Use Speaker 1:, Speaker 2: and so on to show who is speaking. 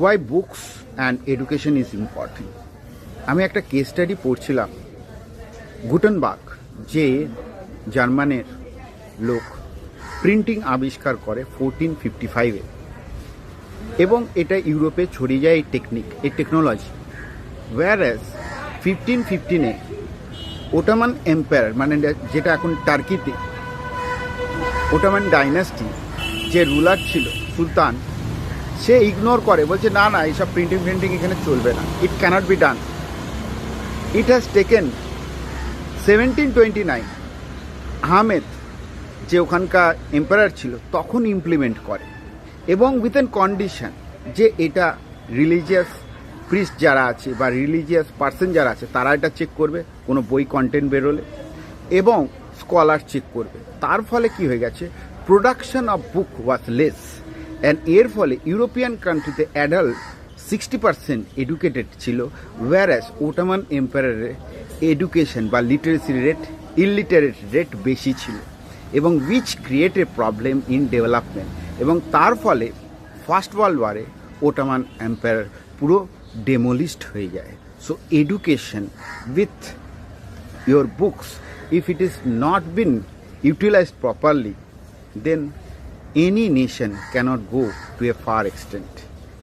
Speaker 1: Y books and education is important. আমি একটা case study পড়ছিলাম। গুটেনবার্গ, যে জার্মানের লোক, প্রিন্টিং আবিষ্কার করে 1455-এ, এবং এটা ইউরোপে ছড়িয়ে যায় এই টেকনিক, এই টেকনোলজি। ওয়ারাস 1515-এ ওটোমান এম্পায়ার, মানে যেটা এখন টার্কিতে, ওটোমান ডাইনাস্টি যে রুলার ছিল, সুলতান, সে ইগনোর করে, বলছে না না, এইসব প্রিন্টিং এখানে চলবে না, it cannot be done. It has taken 1729 Ahmed, যে ওখানকার এম্পায়ার ছিল, তখন ইমপ্লিমেন্ট করে, এবং উইথ এন কন্ডিশন যে এটা রিলিজিয়াস প্রিস্ট যারা আছে বা রিলিজিয়াস পার্সন যারা আছে তারা এটা চেক করবে কোনো বই কন্টেন্ট বেরোলে, এবং স্কলার চেক করবে। তার ফলে কি হয়ে গেছে, production of book was less, and এর ফলে ইউরোপিয়ান কান্ট্রিতে অ্যাডাল্ট 60% এডুকেটেড ছিল, ওয়ারাস ওটোমান এম্পায়ারের এডুকেশন বা লিটারেসি রেট, ইলিটারেট রেট বেশি ছিল, এবং which create a problem in development. এবং তার ফলে ফার্স্ট ওয়ার্ল্ড ওয়ারে ওটোমান এম্পায়ার পুরো ডেমোলিস্ট হয়ে যায়। So education with your books, if it is not been utilized properly, then any nation cannot go to a far extent.